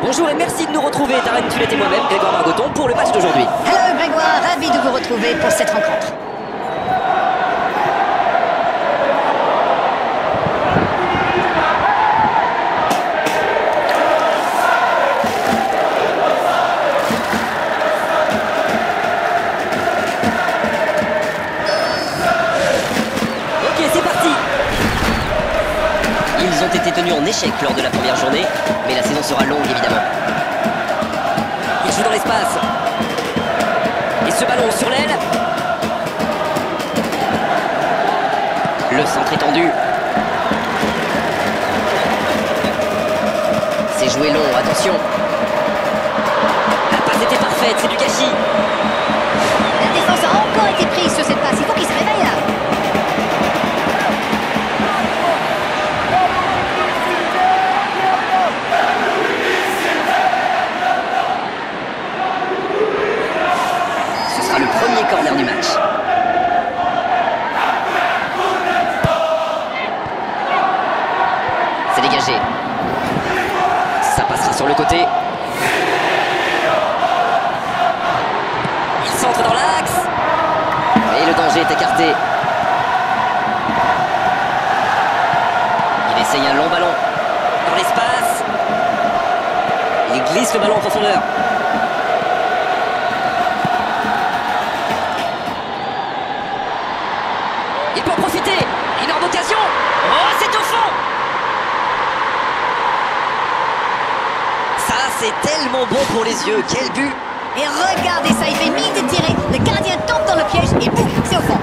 Bonjour et merci de nous retrouver, Darren Tulette et moi-même, Grégoire Margoton, pour le match d'aujourd'hui. Hello Grégoire, ravi de vous retrouver pour cette rencontre. Ok, c'est parti. Ils ont été tenus en échec lors de la première journée, mais la saison sera longue évidemment. Ils jouent dans l'espace. Et ce ballon sur l'aile. Le centre est tendu. C'est joué long, attention. La passe était parfaite, c'est du gâchis. La défense a encore été prise sur cette passe, il faut qu'il se réveille là. Ce sera le premier corner du match. C'est dégagé. Ça passera sur le côté. Il centre dans l'axe. Et le danger est écarté. Il essaye un long ballon. Dans l'espace. Il glisse le ballon en profondeur. Il peut en profiter. Énorme occasion. Oh, c'est au fond. Ça, c'est tellement bon pour les yeux. Quel but. Et regardez ça, il fait mine de tirer, le gardien tombe dans le piège et boum, c'est au fond.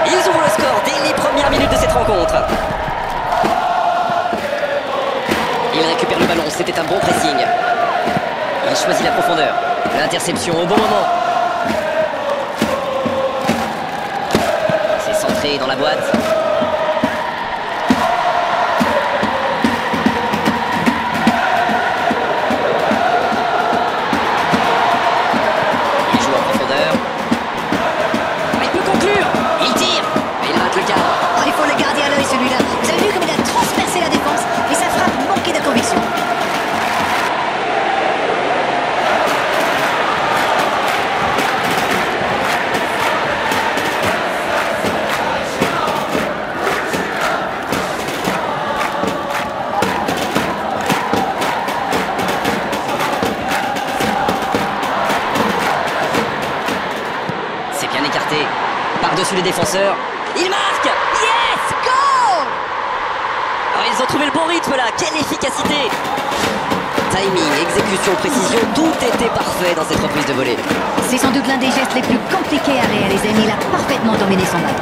Ils ouvrent le score dès les premières minutes de cette rencontre. Il récupère le ballon, c'était un bon pressing. Il choisit la profondeur. L'interception au bon moment. C'est centré dans la boîte. Il joue en profondeur. Il peut conclure. Il tire. Mais il rate le cadre. Oh, il faut le garder à l'œil celui-là. Vous avez vu comme il a transpercé la défense et sa frappe manquait de conviction. C'est bien écarté. Par-dessus les défenseurs. Il marque. Yes. Go! Alors ils ont trouvé le bon rythme là. Quelle efficacité. Timing, exécution, précision, tout était parfait dans cette reprise de volée. C'est sans doute l'un des gestes les plus compliqués à réaliser, mais il a parfaitement dominé son ballon.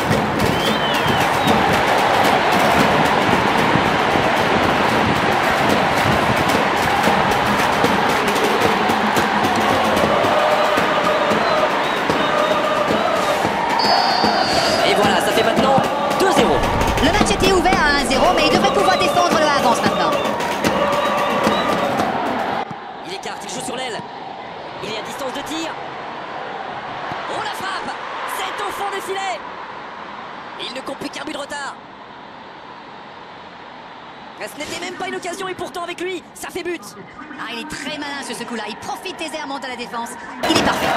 Et voilà, ça fait maintenant 2-0. Le match était ouvert à 1-0, mais il devrait pouvoir défendre le avance maintenant. Il écarte, il joue sur l'aile. Il est à distance de tir. Oh la frappe. C'est au fond des filets. Il ne compte plus qu'un but de retard. Ce n'était même pas une occasion et pourtant avec lui, ça fait but. Ah, il est très malin sur ce coup-là, il profite des airs, monte à la défense. Il est parfait.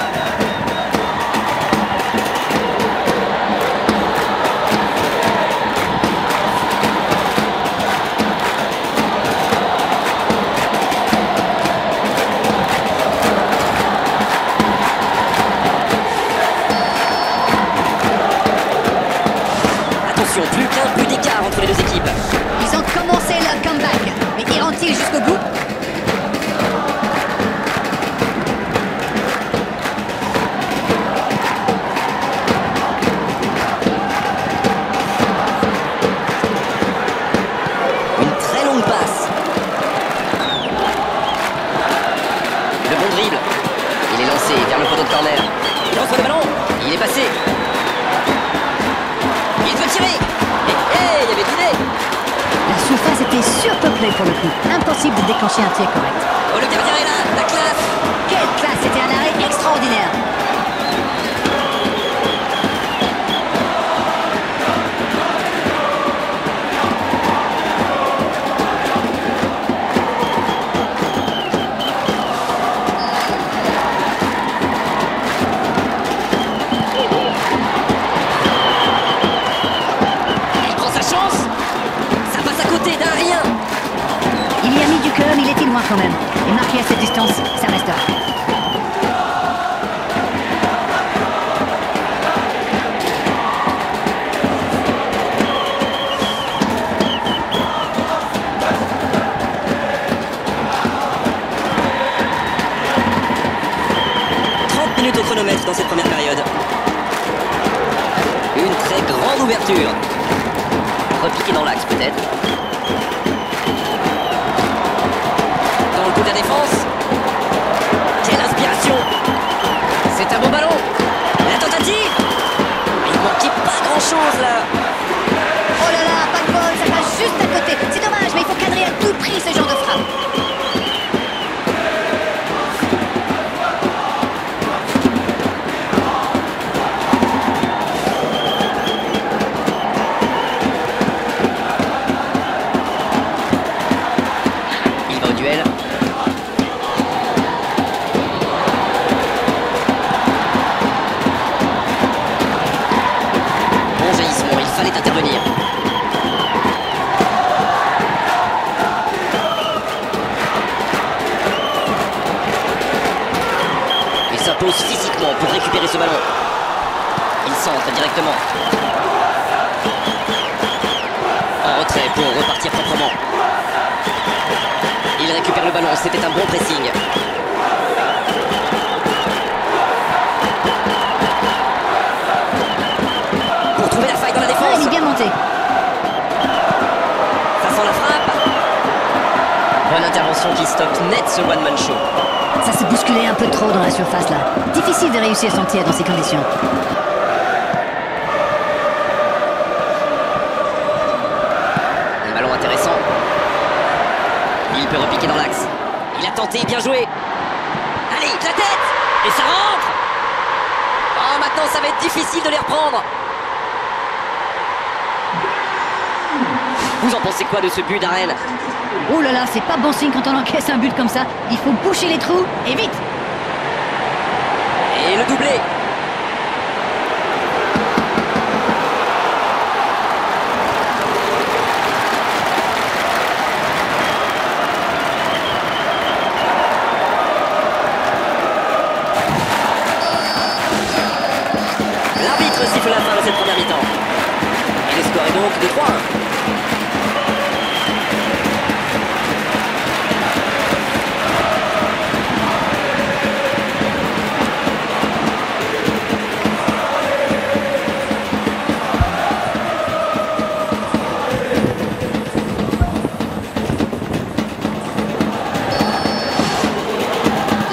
Attention, plus qu'un but d'écart entre les deux équipes. Ils ont commencé leur comeback, mais iront-ils jusqu'au bout? corner. Il reçoit le ballon. Il est passé. Il veut tirer. était surpeuplé pour le coup. Impossible de déclencher un tir correct. Oh, le gardien est là, la classe. Quelle classe, c'était un arrêt extraordinaire. Il prend sa chance. Ça passe à côté d'un rien. Il y a mis du cœur, mais il était loin quand même. Et marqué à cette distance, ça restera. Minutes au chronomètre dans cette première période. Une très grande ouverture. Repiqué dans l'axe peut-être. Dans le coup de la défense. Quelle inspiration. C'est un beau ballon. La tentative. Il manquait pas grand chose là. Oh là là, pas de bol, ça passe juste à côté. C'est dommage, mais il faut cadrer à tout prix ce genre de frappe. Il va au duel. Bon jaillissement, il fallait intervenir. Il s'impose physiquement pour récupérer ce ballon. Il centre directement. En retrait pour repartir proprement. Il récupère le ballon, c'était un bon pressing. Pour trouver la faille dans la Ah, défense. il est bien monté. Ça sent la frappe. Bonne intervention qui stoppe net ce one-man show. Ça s'est bousculé un peu trop dans la surface là. Difficile de réussir son tir dans ces conditions. Un ballon intéressant. Il peut repiquer dans l'axe. Il a tenté, bien joué. Allez, la tête. Et ça rentre. Oh, maintenant ça va être difficile de les reprendre. Vous en pensez quoi de ce but d'Arène? Oh là là, c'est pas bon signe quand on encaisse un but comme ça. Il faut boucher les trous et vite. Et le doublé. L'arbitre siffle la fin de cette première mi-temps. Et le score est donc de 3-1.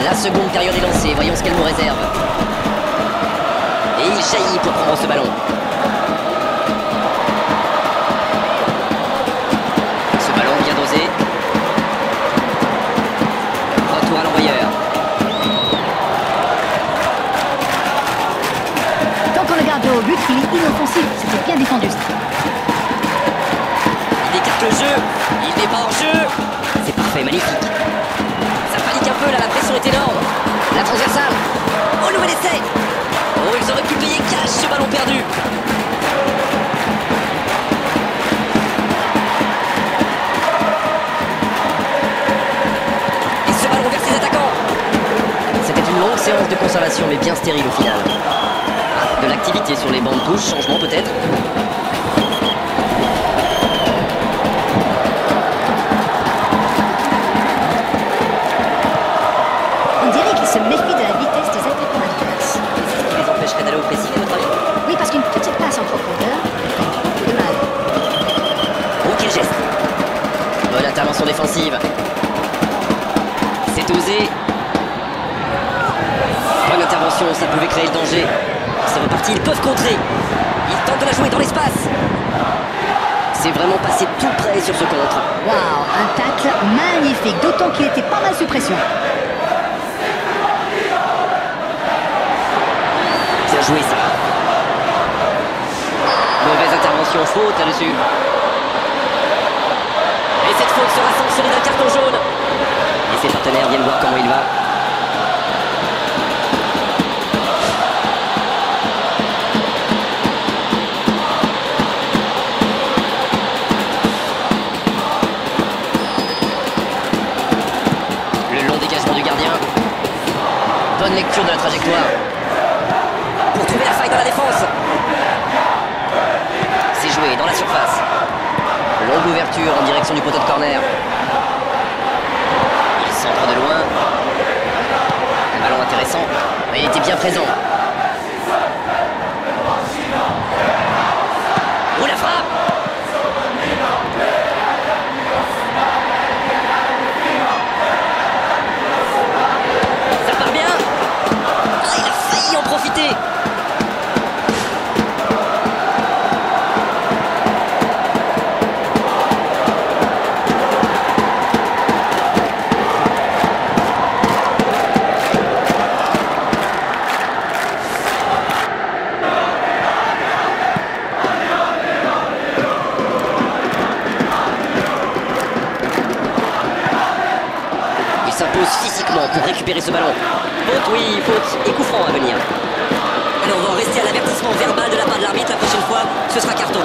La seconde période est lancée, voyons ce qu'elle nous réserve. Et il jaillit pour prendre ce ballon. Ce ballon bien dosé. Retour à l'envoyeur. Tant qu'on le garde au but, il est inoffensif. C'était bien défendu ça. Il écarte le jeu. Il n'est pas hors jeu. C'est parfait, magnifique. Ça panique un peu là, la pression est énorme. La transversale. Oh, nouvel essai. Oh, ils auraient pu payer cash ce ballon perdu. Et ce ballon vers ses attaquants. C'était une longue séance de conservation, mais bien stérile au final. Ah, de l'activité sur les bancs de touche, changement peut-être. On dirait qu'il se méfie de la vitesse des attaquants adverses. C'est ce qui les empêcherait d'aller au pressing, à votre avis? Oui, parce qu'une petite passe en profondeur fait beaucoup de mal. Oh, quel geste. Bonne intervention défensive. C'est osé. Bonne intervention, ça pouvait créer le danger. C'est reparti, ils peuvent contrer. Ils tentent de la jouer dans l'espace. C'est vraiment passé tout près sur ce contre. Waouh, un tacle magnifique, d'autant qu'il était pas mal sous pression. Bien joué ça. Mauvaise intervention, faute là-dessus. Et cette faute sera sanctionnée d'un carton jaune. Et ses partenaires viennent voir comment il va. Le long dégagement du gardien. Bonne lecture de la trajectoire. Pour trouver la faille dans la défense. C'est joué dans la surface. Longue ouverture en direction du poteau de corner. Il centre de loin. Un ballon intéressant. Mais il était bien présent. Oh la frappe! Ça part bien. Ah, il a failli en profiter. S'impose physiquement pour récupérer ce ballon. Faute, oui, faute et coup franc à venir. Alors on va en rester à l'avertissement verbal de la part de l'arbitre. La prochaine fois, ce sera carton.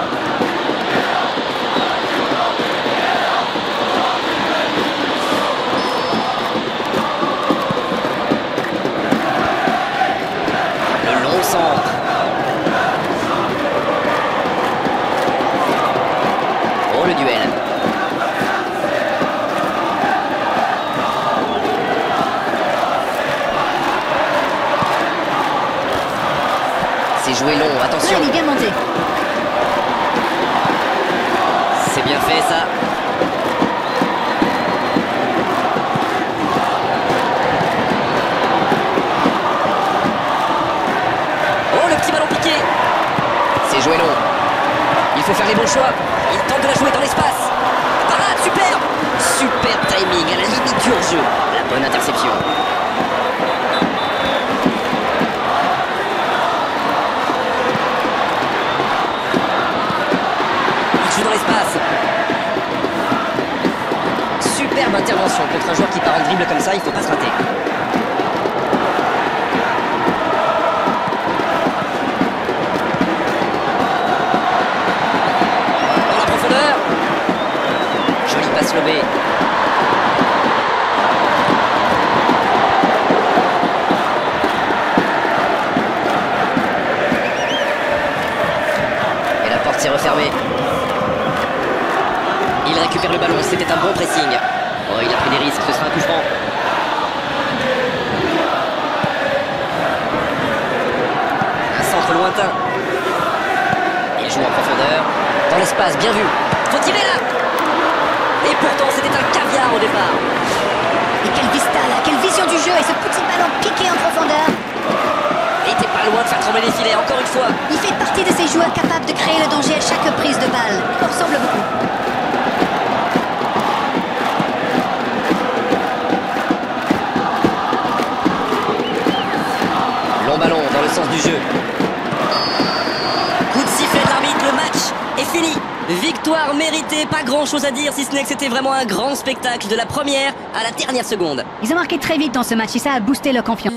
Le long centre. Oh, le duel. C'est joué long, attention. Là, il est bien monté. C'est bien fait ça. Oh, le petit ballon piqué. C'est joué long. Il faut faire les bons choix. Il tente de la jouer dans l'espace. Parade, super. Super timing à la limite du hors-jeu. La bonne interception. Dans l'espace. Superbe intervention contre un joueur qui part en dribble comme ça, il ne faut pas se rater. Dans la profondeur. Jolie passe lobée. Et la porte s'est refermée. Il récupère le ballon, c'était un bon pressing. Oh, il a pris des risques, ce sera un coup franc. Un centre lointain. Il joue en profondeur. Dans l'espace, bien vu. Faut tirer là. Et pourtant, c'était un caviar au départ. Et quelle vista là, quelle vision du jeu et ce petit ballon piqué en profondeur. Il était pas loin de faire trembler les filets, encore une fois. Il fait partie de ces joueurs capables de créer le danger à chaque prise de balle. Il me ressemble beaucoup. Long ballon dans le sens du jeu. Coup de sifflet de l'arbitre, le match est fini. Victoire méritée, pas grand chose à dire si ce n'est que c'était vraiment un grand spectacle de la première à la dernière seconde. Ils ont marqué très vite dans ce match et ça a boosté leur confiance.